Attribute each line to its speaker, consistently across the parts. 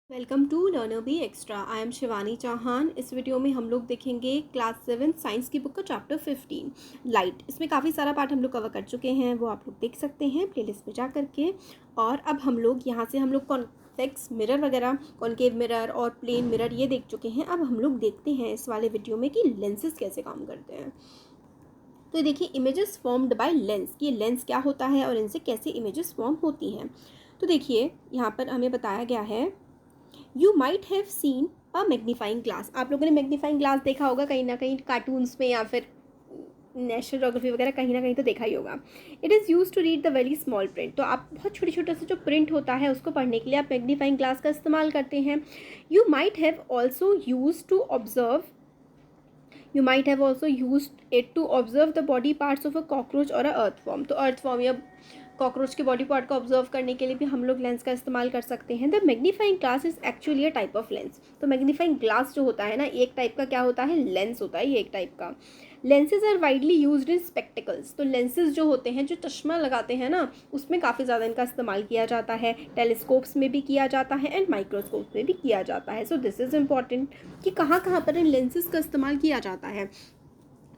Speaker 1: Welcome to learner B extra. I am Shivani Chauhan. इस video में हम लोग देखेंगे क्लास 7 साइंस की बुक का चैप्टर 15 लाइट। इसमें काफ़ी सारा पार्ट हम लोग कवर कर चुके हैं, वो आप लोग देख सकते हैं प्लेलिस्ट में जा करके। और अब हम लोग यहाँ से कॉन्वेक्स मिरर वगैरह, कॉन्केव मिरर और प्लेन मिरर ये देख चुके हैं। अब हम लोग देखते हैं इस वाले वीडियो में कि लेंसेज कैसे काम करते हैं। तो देखिए, इमेजेस फॉर्म्ड बाय लेंस, कि लेंस क्या होता है और इनसे कैसे इमेजेस फॉर्म होती हैं। तो देखिए, यहाँ पर हमें बताया गया है you might have seen a magnifying glass. आप लोगों ने मैग्नीफाइंग ग्लास देखा होगा कहीं ना कहीं कार्टून्स में या फिर नेशनल जोग्राफी वगैरह कहीं ना कहीं तो देखा ही होगा। It is use to read the very small print. तो आप बहुत छोटे छोटे से जो प्रिंट होता है उसको पढ़ने के लिए आप मैग्नीफाइंग ग्लास का इस्तेमाल करते हैं। You might have also use to observe You might have also used it to observe the body parts of a cockroach or a earthworm. तो earthworm या कॉकरोच के बॉडी पार्ट को ऑब्जर्व करने के लिए भी हम लोग लेंस का इस्तेमाल कर सकते हैं। The magnifying glass is actually a type of lens. तो मैग्नीफाइंग ग्लास जो होता है ना, एक टाइप का क्या होता है, लेंस होता है ये एक टाइप का। Lenses are widely used in spectacles. तो लेंसेज जो होते हैं, जो चश्मा लगाते हैं ना, उसमें काफ़ी ज़्यादा इनका इस्तेमाल किया जाता है। टेलीस्कोप्स में भी किया जाता है एंड माइक्रोस्कोप्स में भी किया जाता है। सो दिस इज़ इम्पॉर्टेंट कि कहाँ कहाँ पर इन लेंसेज का इस्तेमाल किया जाता है।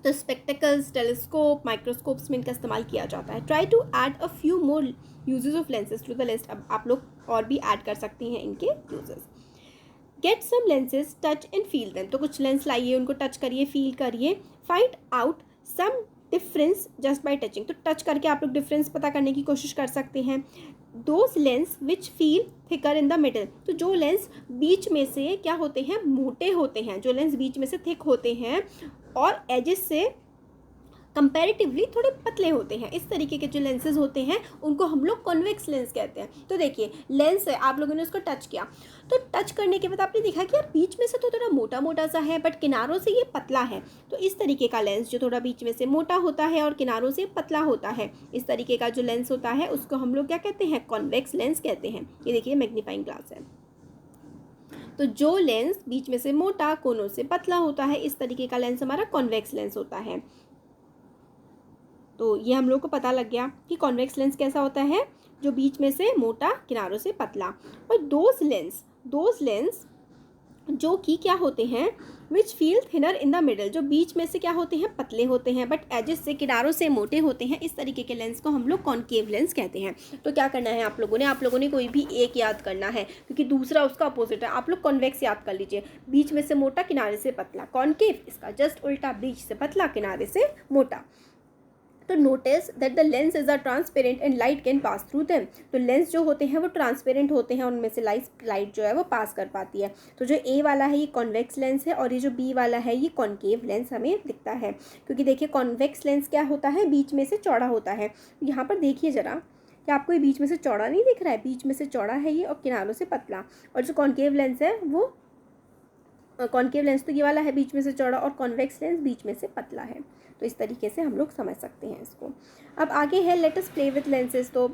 Speaker 1: तो स्पेक्टिकल्स, टेलीस्कोप, माइक्रोस्कोप्स में इनका इस्तेमाल किया जाता है। Try to add a few more uses of lenses to the list. अब आप लोग और भी ऐड कर सकती हैं इनके uses. Get some lenses, touch and feel them. तो कुछ लेंस लाइए, उनको टच करिए, फील करिए। Find out some difference just by touching. तो टच करके आप लोग डिफरेंस पता करने की कोशिश कर सकते हैं। Those lens which feel thicker in the middle. तो जो लेंस बीच में से क्या होते हैं, मोटे होते हैं, जो लेंस बीच में से थिक होते हैं और एजेस से कंपैरेटिवली थोड़े पतले होते हैं, इस तरीके के जो लेंसेज होते हैं उनको हम लोग कॉन्वेक्स लेंस कहते हैं। तो देखिए, लेंस है, आप लोगों ने उसको टच किया, तो टच करने के बाद आपने देखा कि यार बीच में से तो थोड़ा मोटा मोटा सा है बट किनारों से ये पतला है। तो इस तरीके का लेंस जो थोड़ा बीच में से मोटा होता है और किनारों से पतला होता है, इस तरीके का जो लेंस होता है उसको हम लोग क्या कहते हैं, कॉन्वेक्स लेंस कहते हैं। ये देखिए मैग्नीफाइंग ग्लास है। तो जो लेंस बीच में से मोटा, कोनों से पतला होता है, इस तरीके का लेंस हमारा कॉन्वेक्स लेंस होता है। तो ये हम लोग को पता लग गया कि कॉन्वेक्स लेंस कैसा होता है, जो बीच में से मोटा, किनारों से पतला। और दोज लेंस जो कि क्या होते हैं, which feel thinner in the middle, जो बीच में से क्या होते हैं, पतले होते हैं बट एजेस से, किनारों से मोटे होते हैं, इस तरीके के लेंस को हम लोग कॉनकेव लेंस कहते हैं। तो क्या करना है आप लोगों ने कोई भी एक याद करना है क्योंकि दूसरा उसका अपोजिट है। आप लोग कॉन्वेक्स याद कर लीजिए, बीच में से मोटा, किनारे से पतला। कॉनकेव इसका जस्ट उल्टा, बीच से पतला, किनारे से मोटा। तो notice that the lens is a transparent and light can pass through them. तो लेंस जो होते हैं वो ट्रांसपेरेंट होते हैं, उनमें से लाइट जो है वो पास कर पाती है। तो जो ए वाला है ये कॉन्वेक्स लेंस है और ये जो बी वाला है ये कॉनकेव लेंस हमें दिखता है। क्योंकि देखिए, कॉन्वेक्स लेंस क्या होता है, बीच में से चौड़ा होता है। यहाँ पर देखिए जरा, क्या आपको ये बीच में से चौड़ा नहीं दिख रहा है, बीच में से चौड़ा है ये और किनारों से पतला। और जो कॉनकेव लेंस है वो, कॉनकेव लेंस तो ये वाला है बीच में से चौड़ा और कॉन्वेक्स लेंस बीच में से पतला है। तो इस तरीके से हम लोग समझ सकते हैं इसको। अब आगे है let us play with lenses. तो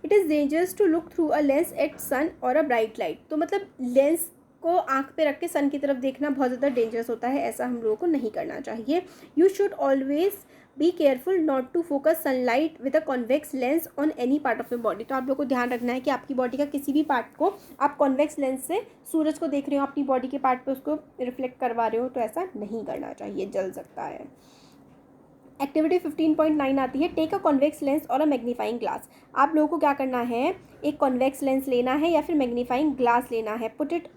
Speaker 1: it is dangerous to look through a lens at sun और अ ब्राइट लाइट। तो मतलब लेंस को आंख पे रख के सन की तरफ देखना बहुत ज़्यादा डेंजरस होता है, ऐसा हम लोगों को नहीं करना चाहिए। You should always be careful not to focus sunlight with a convex lens on any part of your body. तो आप लोग को ध्यान रखना है कि आपकी बॉडी का किसी भी पार्ट को आप कॉन्वेक्स लेंस से सूरज को देख रहे हो, अपनी बॉडी के पार्ट पे उसको रिफ्लेक्ट करवा रहे हो, तो ऐसा नहीं करना चाहिए, जल सकता है। एक्टिविटी 15.9 आती है, टेक अ कॉन्वेक्स लेंस और अ मैग्नीफाइंग ग्लास। आप लोगों को क्या करना है, एक कॉन्वेक्स लेंस लेना है या फिर मैग्नीफाइंग ग्लास लेना है। Put it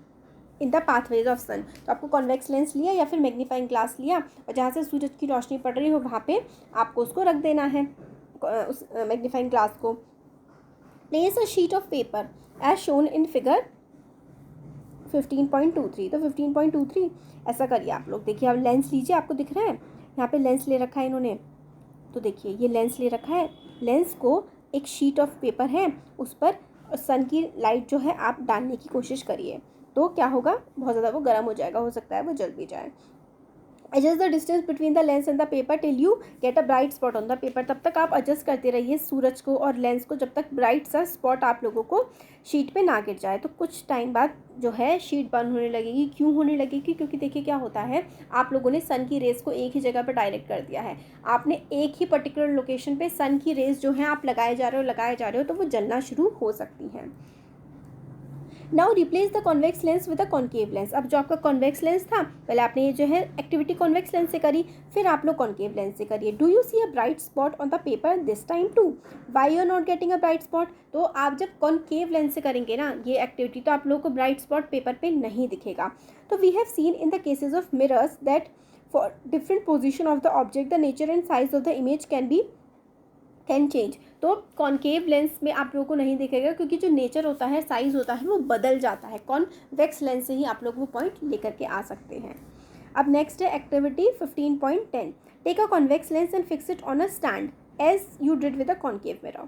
Speaker 1: in the pathways of sun. तो आपको कॉन्वेक्स लेंस लिया या फिर मैग्नीफाइंग ग्लास लिया और जहाँ से सूरज की रोशनी पड़ रही हो वहाँ पे आपको उसको रख देना है, उस मैग्नीफाइंग ग्लास को। Place a sheet of paper as shown in figure 15.23। तो 15.23 ऐसा करिए आप लोग। देखिए, अब लेंस लीजिए, आपको दिख रहा है यहाँ पे लेंस ले रखा है इन्होंने। तो देखिए ये लेंस ले रखा है, लेंस को एक शीट ऑफ पेपर है, उस पर सन की लाइट जो है आप डालने की कोशिश करिए। तो क्या होगा, बहुत ज़्यादा वो गर्म हो जाएगा, हो सकता है वो जल भी जाए। Adjust the distance between the lens and the paper till you get a bright spot on the paper. तब तक आप एडजस्ट करते रहिए सूरज को और लेंस को जब तक ब्राइट सा स्पॉट आप लोगों को शीट पे ना गिर जाए। तो कुछ टाइम बाद जो है शीट बर्न होने लगेगी। क्यों होने लगेगी, क्योंकि देखिए क्या होता है, आप लोगों ने सन की रेस को एक ही जगह पर डायरेक्ट कर दिया है। आपने एक ही पर्टिकुलर लोकेशन पे सन की रेस जो है आप लगाए जा रहे हो तो वो जलना शुरू हो सकती हैं। Now replace the convex lens with a concave lens. अब जो आपका कॉन्वेक्स लेंस था, पहले आपने ये जो है एक्टिविटी कॉन्वेक्स लेंस से करी, फिर आप लोग कॉन्केव लेंस से करिए। Do you see a bright spot on the paper this time too? Why you are not getting a bright spot? तो आप जब कॉन्केव लेंस से करेंगे ना ये एक्टिविटी, तो आप लोगों को ब्राइट स्पॉट पेपर पे नहीं दिखेगा। तो we have seen in the cases of mirrors that for different position of the object the nature and size of the image can change. तो कॉन्केव लेंस में आप लोगों को नहीं दिखेगा क्योंकि जो नेचर होता है, साइज़ होता है, वो बदल जाता है। कॉन्वेक्स लेंस से ही आप लोग वो पॉइंट लेकर के आ सकते हैं। अब नेक्स्ट है activity 15.10। Take a convex lens and fix it on a stand as you did with a concave mirror.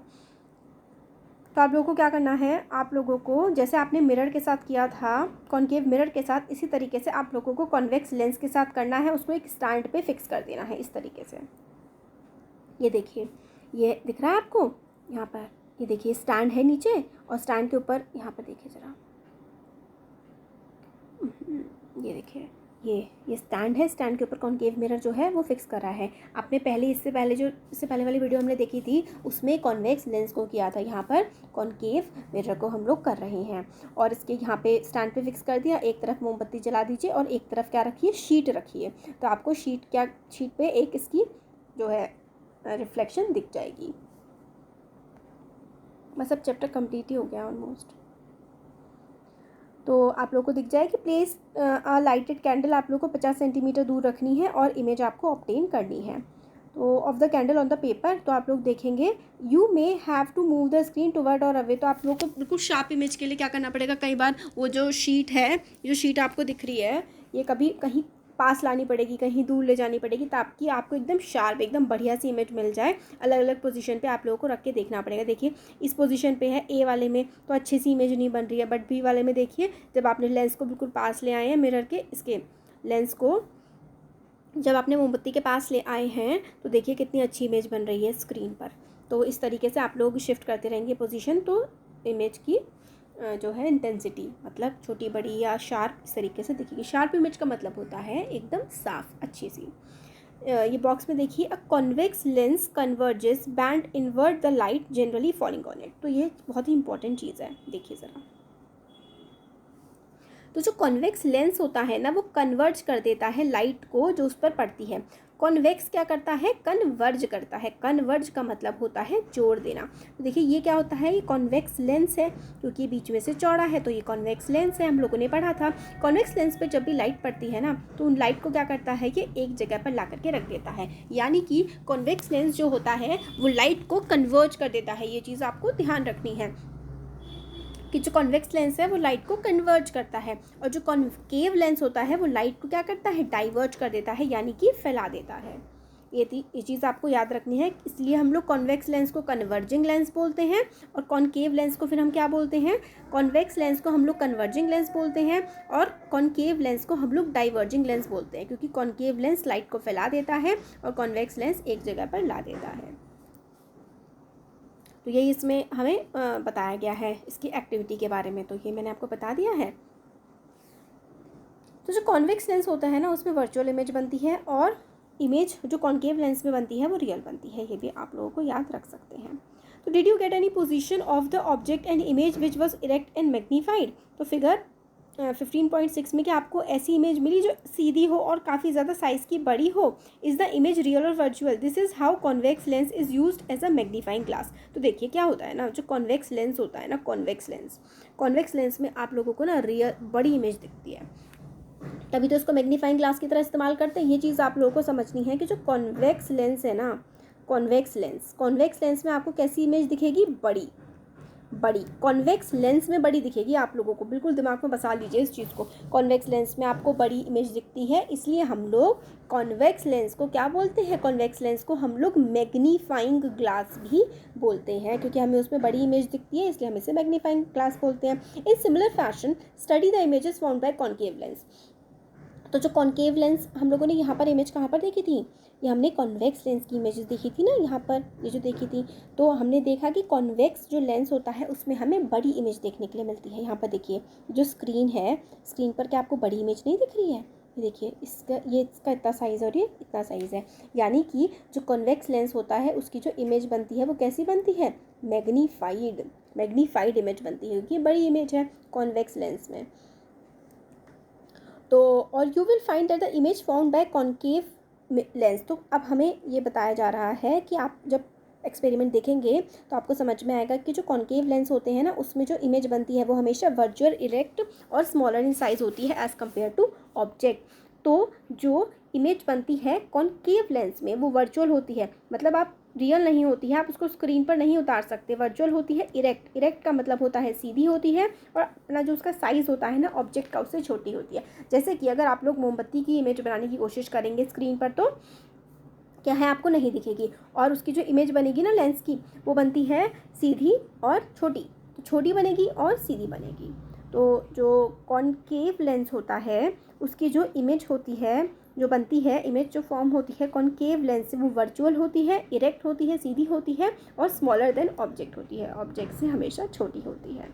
Speaker 1: तो आप लोगों को क्या करना है, आप लोगों को जैसे आपने मिरर के साथ किया था, कॉन्केव मिरर के साथ, इसी तरीके से आप लोगों को कॉन्वेक्स लेंस के साथ करना है। उसको एक स्टैंड पे फिक्स कर देना है इस तरीके से। ये देखिए, ये दिख रहा है आपको यहाँ पर, ये देखिए स्टैंड है नीचे और स्टैंड के ऊपर यहाँ पर देखिए ज़रा, ये देखिए ये स्टैंड है, स्टैंड के ऊपर कॉन्केव मिरर जो है वो फिक्स कर रहा है। आपने पहले इससे पहले वाली वीडियो हमने देखी थी उसमें कॉन्वेक्स लेंस को किया था, यहाँ पर कॉन्केव मिरर को हम लोग कर रहे हैं। और इसके यहाँ पे स्टैंड पे फिक्स कर दिया, एक तरफ मोमबत्ती जला दीजिए और एक तरफ क्या रखिए, शीट रखिए। तो आपको शीट पे एक इसकी जो है रिफ्लेक्शन दिख जाएगी। बस अब चैप्टर कंप्लीट ही हो गया ऑलमोस्ट। तो आप लोगों को दिख जाए कि प्लेस लाइटेड कैंडल आप लोगों को 50 सेंटीमीटर दूर रखनी है और इमेज आपको ऑब्टेन करनी है। तो of the candle on the paper, तो आप लोग देखेंगे you may have to move the screen toward और अवे। तो आप लोगों को बिल्कुल शार्प इमेज के लिए क्या करना पड़ेगा, कई बार वो जो शीट है, जो शीट आपको दिख रही है, ये कभी कहीं पास लानी पड़ेगी, कहीं दूर ले जानी पड़ेगी, ताकि आपको एकदम शार्प, एकदम बढ़िया सी इमेज मिल जाए। अलग अलग पोजीशन पे आप लोगों को रख के देखना पड़ेगा। देखिए इस पोजीशन पे है ए वाले में तो अच्छी सी इमेज नहीं बन रही है, बट बी वाले में देखिए जब आपने लेंस को बिल्कुल पास ले आए हैं मिरर के, इसके लेंस को जब आपने मोमबत्ती के पास ले आए हैं तो देखिए कितनी अच्छी इमेज बन रही है स्क्रीन पर। तो इस तरीके से आप लोग शिफ्ट करते रहेंगे पोजीशन, तो इमेज की जो है इंटेंसिटी, मतलब छोटी बड़ी या शार्प, इस तरीके से दिखेगी। शार्प इमेज का मतलब होता है एकदम साफ अच्छी सी। ये बॉक्स में देखिए, a convex lens converges bend invert the light generally falling on it. तो ये बहुत ही इंपॉर्टेंट चीज़ है, देखिए ज़रा। तो जो कॉन्वेक्स लेंस होता है ना, वो कन्वर्ज कर देता है लाइट को जो उस पर पड़ती है। कॉन्वेक्स क्या करता है, कन्वर्ज करता है। कन्वर्ज का मतलब होता है जोड़ देना। तो देखिए ये क्या होता है, ये कॉन्वेक्स लेंस है क्योंकि बीच में से चौड़ा है, तो ये कॉन्वेक्स लेंस है, हम लोगों ने पढ़ा था। कॉन्वेक्स लेंस पे जब भी लाइट पड़ती है ना, तो उन लाइट को क्या करता है, ये एक जगह पर ला करके रख देता है। यानी कि कॉन्वेक्स लेंस जो होता है वो लाइट को कन्वर्ज कर देता है। ये चीज़ आपको ध्यान रखनी है कि जो कॉन्वेक्स लेंस है वो लाइट को कन्वर्ज करता है, और जो कॉन्केव लेंस होता है वो लाइट को क्या करता है, डाइवर्ज कर देता है, यानी कि फैला देता है। ये चीज़ आपको याद रखनी है। इसलिए हम लोग कॉन्वेक्स लेंस को कन्वर्जिंग लेंस बोलते हैं और कॉन्केव लेंस को फिर हम क्या बोलते हैं, कॉन्वेक्स लेंस को हम लोग कन्वर्जिंग लेंस बोलते हैं और कॉन्केव लेंस को हम लोग डाइवर्जिंग लेंस बोलते हैं, क्योंकि कॉन्केव लेंस लाइट को फैला देता है और कॉन्वेक्स लेंस एक जगह पर ला देता है। तो यही इसमें हमें बताया गया है इसकी एक्टिविटी के बारे में, तो ये मैंने आपको बता दिया है। तो जो कॉन्वेक्स लेंस होता है ना, उसमें वर्चुअल इमेज बनती है और इमेज जो कॉन्केव लेंस में बनती है वो रियल बनती है। ये भी आप लोगों को याद रख सकते हैं। तो did you get any position of the object and image which was erect and magnified? तो फिगर 15.6 में क्या आपको ऐसी इमेज मिली जो सीधी हो और काफ़ी ज़्यादा साइज़ की बड़ी हो? इज़ द इमेज रियल और virtual? This is how convex lens is used as a magnifying glass. तो देखिए क्या होता है ना, जो कॉन्वेक्स लेंस होता है ना, कॉन्वेक्स लेंस में आप लोगों को ना रियल बड़ी इमेज दिखती है, तभी तो इसको मैग्नीफाइंग ग्लास की तरह इस्तेमाल करते हैं। ये चीज़ आप लोगों को समझनी है कि जो कॉन्वेक्स लेंस है ना, कॉन्वेक्स लेंस में आपको कैसी इमेज दिखेगी, बड़ी। कॉन्वेक्स लेंस में बड़ी दिखेगी आप लोगों को, बिल्कुल दिमाग में बसा लीजिए इस चीज़ को। कॉन्वेक्स लेंस में आपको बड़ी इमेज दिखती है, इसलिए हम लोग कॉन्वेक्स लेंस को क्या बोलते हैं, कॉन्वेक्स लेंस को हम लोग मैग्नीफाइंग ग्लास भी बोलते हैं, क्योंकि हमें उसमें बड़ी इमेज दिखती है, इसलिए हम इसे मैग्नीफाइंग ग्लास बोलते हैं। In similar fashion study the images found by concave lens. तो जो कॉन्केव लेंस हम लोगों ने यहाँ पर इमेज कहाँ पर देखी थी, ये हमने कॉन्वेक्स लेंस की इमेजेस देखी थी ना, यहाँ पर ये जो देखी थी। तो हमने देखा कि कॉन्वेक्स जो लेंस होता है उसमें हमें बड़ी इमेज देखने के लिए मिलती है। यहाँ पर देखिए जो स्क्रीन है, स्क्रीन पर क्या आपको बड़ी इमेज नहीं दिख रही है, देखिए इसका इतना साइज़ और ये इतना साइज़ है, यानी कि जो कॉन्वेक्स लेंस होता है उसकी जो इमेज बनती है वो कैसी बनती है, मैग्नीफाइड इमेज बनती है, क्योंकि बड़ी इमेज है कॉन्वेक्स लेंस में। तो और you will find that the image found by concave lens. तो अब हमें ये बताया जा रहा है कि आप जब एक्सपेरिमेंट देखेंगे तो आपको समझ में आएगा कि जो कॉन्केव लेंस होते हैं ना, उसमें जो इमेज बनती है वो हमेशा वर्चुअल, इरेक्ट और स्मॉलर इन साइज़ होती है एज़ कम्पेयर टू ऑब्जेक्ट। तो जो इमेज बनती है कॉन्केव लेंस में वो वर्चुअल होती है, मतलब आप रियल नहीं होती है, आप उसको स्क्रीन पर नहीं उतार सकते। वर्चुअल होती है इरेक्ट का मतलब होता है सीधी होती है, और अपना जो उसका साइज़ होता है ना ऑब्जेक्ट का, उससे छोटी होती है। जैसे कि अगर आप लोग मोमबत्ती की इमेज बनाने की कोशिश करेंगे स्क्रीन पर तो क्या है, आपको नहीं दिखेगी, और उसकी जो इमेज बनेगी ना लेंस की, वो बनती है सीधी और छोटी, तो छोटी बनेगी और सीधी बनेगी। तो जो कॉन्केव लेंस होता है उसकी जो इमेज होती है, जो बनती है इमेज, जो फॉर्म होती है कॉन्केव लेंस से, वो वर्चुअल होती है, इरेक्ट होती है, सीधी होती है और स्मॉलर देन ऑब्जेक्ट होती है, ऑब्जेक्ट से हमेशा छोटी होती है।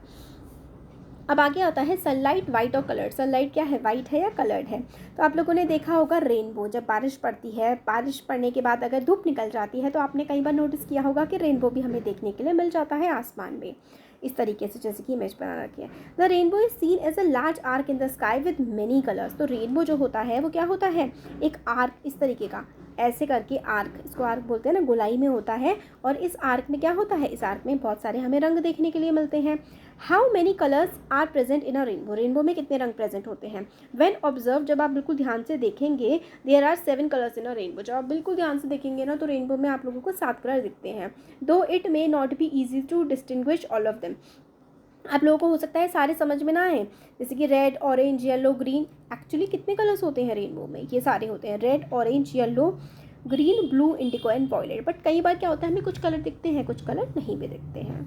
Speaker 1: अब आगे आता है सनलाइट, वाइट और कलर्ड। सनलाइट क्या है, वाइट है या कलर्ड है। तो आप लोगों ने देखा होगा रेनबो, जब बारिश पड़ती है, बारिश पड़ने के बाद अगर धूप निकल जाती है तो आपने कई बार नोटिस किया होगा कि रेनबो भी हमें देखने के लिए मिल जाता है आसमान में, इस तरीके से जैसे कि इमेज बना रखी है। The rainbow is seen as a large arc in the sky with many colours. तो रेनबो जो होता है वो क्या होता है, एक आर्क इस तरीके का, ऐसे करके आर्क, इसको आर्क बोलते हैं ना, गोलाई में होता है। और इस आर्क में क्या होता है, इस आर्क में बहुत सारे हमें रंग देखने के लिए मिलते हैं। How many colours are present in a rainbow. Rainbow में कितने रंग प्रेजेंट होते हैं। व्हेन ऑब्जर्व, जब आप बिल्कुल ध्यान से देखेंगे, there are 7 colours in a rainbow. जब आप बिल्कुल ध्यान से देखेंगे ना तो रेनबो में आप लोगों को 7 कलर दिखते हैं। Though it may not be easy to distinguish all of them. आप लोगों को हो सकता है सारे समझ में ना आए, जैसे कि red, orange, yellow, green. Actually कितने कलर्स होते हैं रेनबो में, ये सारे होते हैं, red, orange, yellow, green, blue, indigo and violet. But कई बार क्या होता है, हमें कुछ कलर दिखते हैं, कुछ कलर नहीं भी दिखते हैं।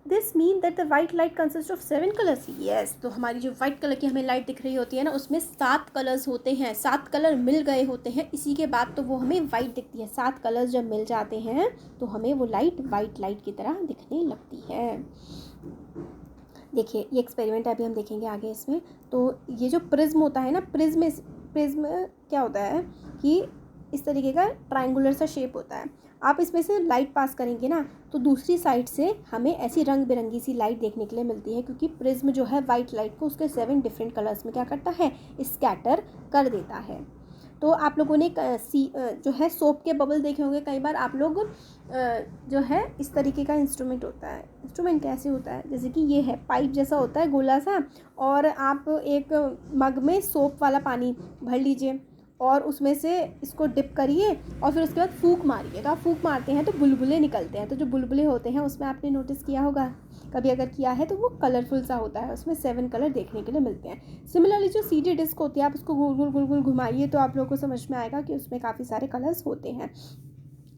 Speaker 1: This mean that the white light consist of 7 colours. Yes, तो हमारी जो वाइट कलर की हमें लाइट दिख रही होती है ना, उसमें 7 कलर्स होते हैं, 7 कलर मिल गए होते हैं, इसी के बाद तो वो हमें वाइट दिखती है। 7 कलर्स जब मिल जाते हैं तो हमें वो लाइट वाइट लाइट की तरह दिखने लगती है। देखिए ये एक्सपेरिमेंट अभी हम देखेंगे आगे इसमें। तो ये जो प्रिज्म होता है ना, प्रिज्म क्या होता है कि इस तरीके का ट्रायंगुलर सा शेप होता है। आप इसमें से लाइट पास करेंगे ना तो दूसरी साइड से हमें ऐसी रंग बिरंगी सी लाइट देखने के लिए मिलती है, क्योंकि प्रिज्म जो है वाइट लाइट को उसके 7 डिफरेंट कलर्स में क्या करता है, स्कैटर कर देता है। तो आप लोगों ने जो है सोप के बबल देखे होंगे कई बार आप लोग। जो है इस तरीके का इंस्ट्रूमेंट होता है, इंस्ट्रूमेंट कैसे होता है, जैसे कि ये है पाइप जैसा होता है गोला सा, और आप एक मग में सोप वाला पानी भर लीजिए और उसमें से इसको डिप करिए और फिर उसके बाद फूंक मारिए। तो आप फूंक मारते हैं तो बुलबुले निकलते हैं। तो जो बुलबुले होते हैं उसमें आपने नोटिस किया होगा, कभी अगर किया है तो वो कलरफुल सा होता है, उसमें 7 कलर देखने के लिए मिलते हैं। सिमिलरली जो सीडी डिस्क होती है, आप उसको गोल गोल गोल गोल घुमाइए तो आप लोगों को समझ में आएगा कि उसमें काफ़ी सारे कलर्स होते हैं।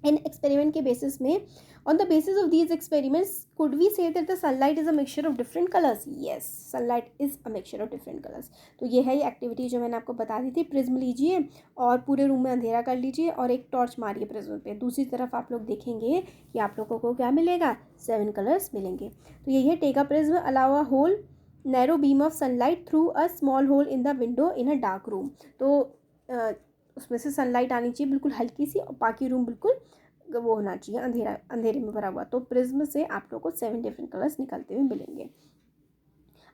Speaker 1: इन एक्सपेरिमेंट के बेसिस में, on the basis of these experiments, could we say that the sunlight is a mixture of different colours. Yes, sunlight is a mixture of different colours. तो ये है ये एक्टिविटी जो मैंने आपको बता दी थी। प्रिज्म लीजिए और पूरे रूम में अंधेरा कर लीजिए और एक टॉर्च मारिए प्रिज्म पे, दूसरी तरफ आप लोग देखेंगे कि आप लोगों को क्या मिलेगा, 7 कलर्स मिलेंगे। तो यही है, take a prism, allow a hole narrow beam of sunlight through a small hole in the window in a dark room. तो उसमें से सनलाइट आनी चाहिए बिल्कुल हल्की सी, और बाकी रूम बिल्कुल वो होना चाहिए अंधेरे में भरा हुआ। तो प्रिज्म से आप लोग को 7 डिफरेंट कलर्स निकलते हुए मिलेंगे।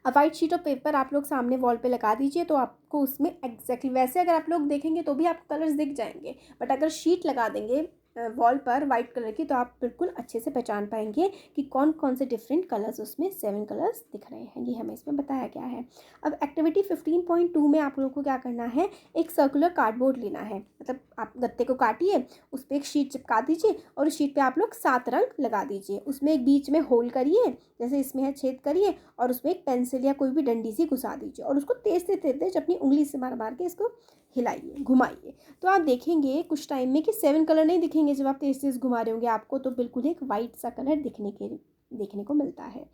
Speaker 1: अब वाइट शीट ऑफ पेपर आप लोग सामने वॉल पे लगा दीजिए, तो आपको उसमें एग्जैक्टली वैसे अगर आप लोग देखेंगे तो भी आपको कलर्स दिख जाएंगे, बट अगर शीट लगा देंगे वॉल पर वाइट कलर की तो आप बिल्कुल अच्छे से पहचान पाएंगे कि कौन कौन से डिफरेंट कलर्स, उसमें 7 कलर्स दिख रहे हैं। ये हमें इसमें बताया गया है। अब एक्टिविटी 15.2 में आप लोगों को क्या करना है, एक सर्कुलर कार्डबोर्ड लेना है, मतलब आप गत्ते को काटिए, उस पर एक शीट चिपका दीजिए और उस शीट पे आप लोग 7 रंग लगा दीजिए। उसमें एक बीच में होल करिए, जैसे इसमें है छेद करिए, और उसमें एक पेंसिल या कोई भी डंडी सी घुसा दीजिए और उसको तेज से तेज अपनी उंगली से मार मार के इसको हिलाइए, घुमाइए। तो आप देखेंगे कुछ टाइम में कि 7 कलर नहीं दिखेंगे, जब आप तेज तेज घुमा रहे होंगे आपको तो बिल्कुल एक वाइट सा कलर देखने को मिलता है।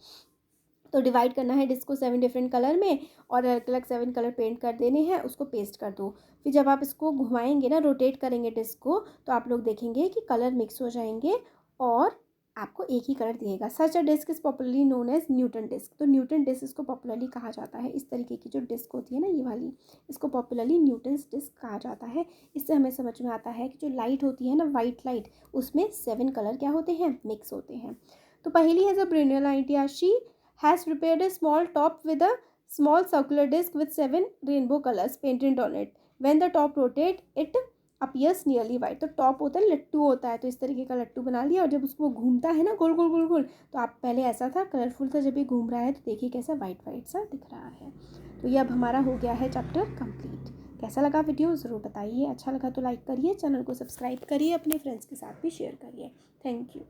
Speaker 1: तो डिवाइड करना है डिस्क को 7 डिफरेंट कलर में और अलग अलग 7 कलर पेंट कर देने हैं, उसको पेस्ट कर दो। फिर जब आप इसको घुमाएंगे ना, रोटेट करेंगे डिस्क को, तो आप लोग देखेंगे कि कलर मिक्स हो जाएंगे और आपको एक ही कलर दिएगा। Such a disc is popularly known as Newton disc. तो न्यूटन डिस्क इसको पॉपुलरली कहा जाता है। इस तरीके की जो डिस्क होती है ना, ये वाली, इसको पॉपुलरली न्यूटन्स डिस्क कहा जाता है। इससे हमें समझ में आता है कि जो लाइट होती है ना, वाइट लाइट, उसमें 7 कलर क्या होते हैं, मिक्स होते हैं। तो पहली है द ब्रेनियलाइटिया, she has prepared a small top with a small circular disc with 7 rainbow colours painted on it. When the top rotate it appears nearly white. तो टॉप होता है, लट्टू होता है, तो इस तरीके का लट्टू बना लिया, और जब उसको घूमता है ना गोल गोल गोल गोल, तो आप पहले ऐसा था, कलरफुल था, जब ये घूम रहा है तो देखिए कैसा वाइट वाइट सा दिख रहा है। तो ये अब हमारा हो गया है चैप्टर कंप्लीट। कैसा लगा वीडियो ज़रूर बताइए, अच्छा लगा तो लाइक करिए, चैनल को सब्सक्राइब करिए, अपने फ्रेंड्स के साथ भी शेयर करिए। Thank you.